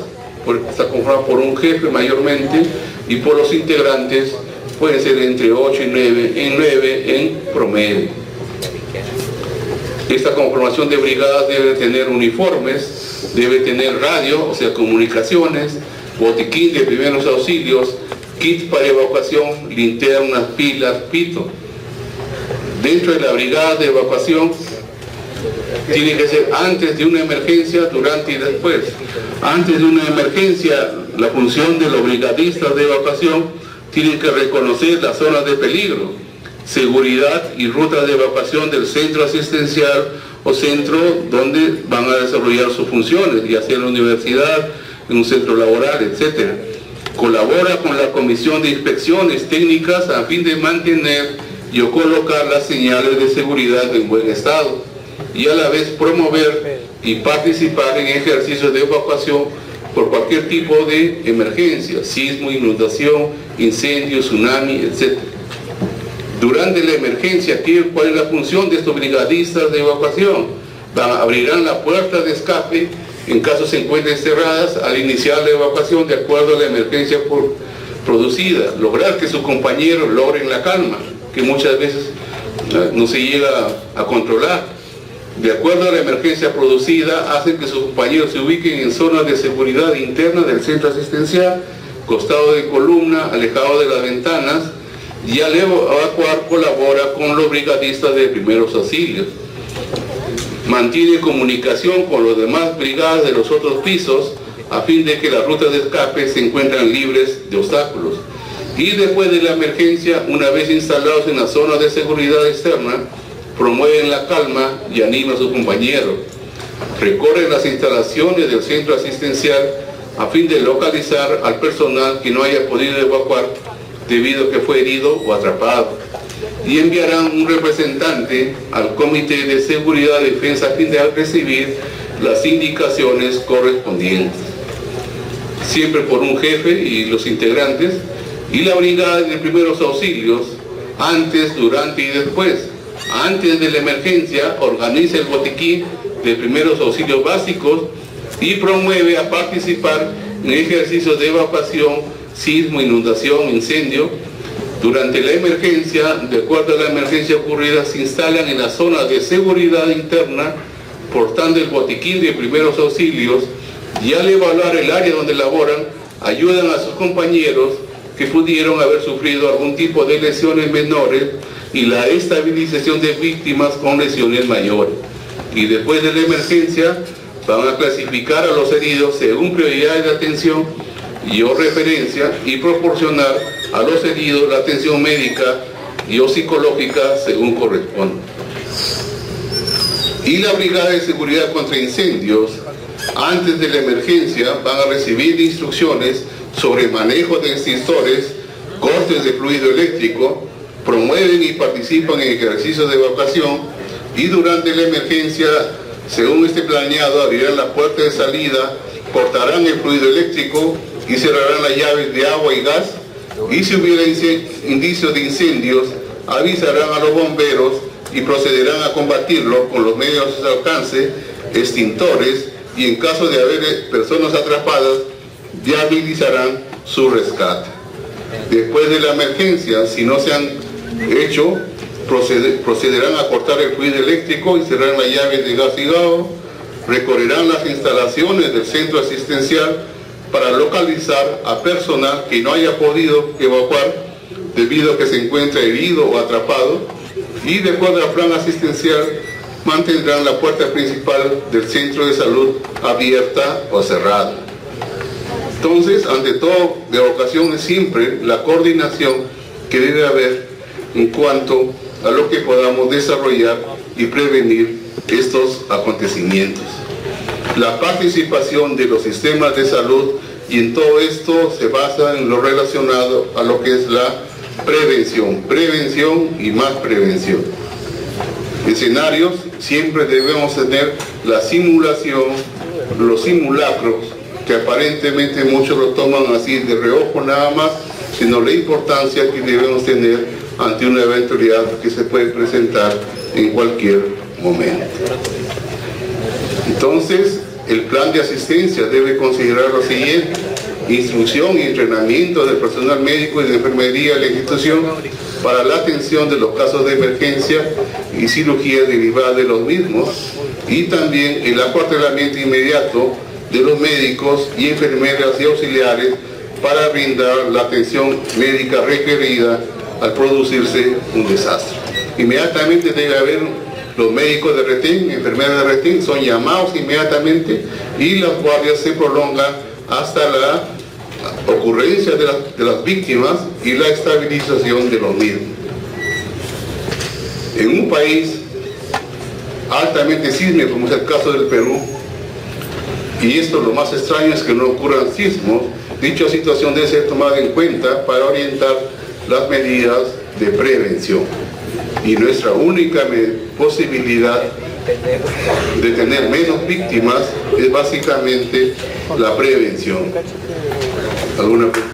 está conformada por un jefe mayormente, y por los integrantes pueden ser entre 8 y 9 en promedio. Esta conformación de brigadas debe tener uniformes, debe tener radio, o sea, comunicaciones, botiquín de primeros auxilios, kits para evacuación, linternas, pilas, pito. Dentro de la brigada de evacuación tiene que ser antes de una emergencia, durante y después. Antes de una emergencia, la función de los brigadistas de evacuación tienen que reconocer las zonas de peligro, seguridad y rutas de evacuación del centro asistencial o centro donde van a desarrollar sus funciones, ya sea en la universidad, en un centro laboral, etc. Colabora con la Comisión de Inspecciones Técnicas a fin de mantener y o colocar las señales de seguridad en buen estado, y a la vez promover y participar en ejercicios de evacuación por cualquier tipo de emergencia, sismo, inundación, incendio, tsunami, etc. Durante la emergencia, ¿cuál es la función de estos brigadistas de evacuación? Abrirán la puerta de escape en caso se encuentren cerradas al iniciar la evacuación de acuerdo a la emergencia producida, lograr que sus compañeros logren la calma, que muchas veces no se llega a controlar. De acuerdo a la emergencia producida, hacen que sus compañeros se ubiquen en zonas de seguridad interna del centro asistencial, costado de columna, alejado de las ventanas, y al evacuar colabora con los brigadistas de primeros auxilios. Mantiene comunicación con los demás brigadas de los otros pisos a fin de que las rutas de escape se encuentran libres de obstáculos. Y después de la emergencia, una vez instalados en la zona de seguridad externa, promueven la calma y animan a sus compañeros. Recorren las instalaciones del centro asistencial a fin de localizar al personal que no haya podido evacuar debido a que fue herido o atrapado. Y enviarán un representante al Comité de Seguridad y Defensa a fin de recibir las indicaciones correspondientes. siempre por un jefe y los integrantes, y la brigada de primeros auxilios, antes, durante y después. Antes de la emergencia, organiza el botiquín de primeros auxilios básicos y promueve a participar en ejercicios de evacuación, sismo, inundación, incendio. Durante la emergencia, de acuerdo a la emergencia ocurrida, se instalan en las zonas de seguridad interna, portando el botiquín de primeros auxilios, y al evaluar el área donde laboran, ayudan a sus compañeros que pudieron haber sufrido algún tipo de lesiones menores y la estabilización de víctimas con lesiones mayores. Y después de la emergencia van a clasificar a los heridos según prioridades de atención y o referencia, y proporcionar a los heridos la atención médica y o psicológica según corresponde. Y la Brigada de Seguridad contra Incendios, antes de la emergencia, van a recibir instrucciones sobre manejo de extintores, cortes de fluido eléctrico, promueven y participan en ejercicios de evacuación, y durante la emergencia, según esté planeado, abrirán la puerta de salida, cortarán el fluido eléctrico y cerrarán las llaves de agua y gas, y si hubiera indicios de incendios, avisarán a los bomberos y procederán a combatirlo con los medios a su alcance, extintores, y en caso de haber personas atrapadas, viabilizarán su rescate. Después de la emergencia, si no se han hecho, procederán a cortar el fluido eléctrico y cerrar las llaves de gas y agua, recorrerán las instalaciones del centro asistencial para localizar a personal que no haya podido evacuar debido a que se encuentra herido o atrapado, y de acuerdo al plan asistencial mantendrán la puerta principal del centro de salud abierta o cerrada. Entonces, ante todo, de evacuación es siempre la coordinación que debe haber en cuanto a lo que podamos desarrollar y prevenir estos acontecimientos. La participación de los sistemas de salud, y en todo esto se basa en lo relacionado a lo que es la prevención y más prevención. Escenarios, siempre debemos tener la simulación, los simulacros, que aparentemente muchos lo toman así de reojo nada más, sino la importancia que debemos tener ante una eventualidad que se puede presentar en cualquier momento. Entonces, el plan de asistencia debe considerar lo siguiente: instrucción y entrenamiento del personal médico y de enfermería de la institución para la atención de los casos de emergencia y cirugía derivada de los mismos, y también el acuartelamiento inmediato de los médicos y enfermeras y auxiliares para brindar la atención médica requerida al producirse un desastre. Inmediatamente debe haber los médicos de retén, enfermeras de retén, son llamados inmediatamente, y las guardias se prolongan hasta la ocurrencia de las víctimas y la estabilización de los mismos. En un país altamente sísmico como es el caso del Perú, y esto lo más extraño es que no ocurran sismos, dicha situación debe ser tomada en cuenta para orientar las medidas de prevención. Y nuestra única posibilidad de tener menos víctimas es básicamente la prevención. ¿Alguna pregunta?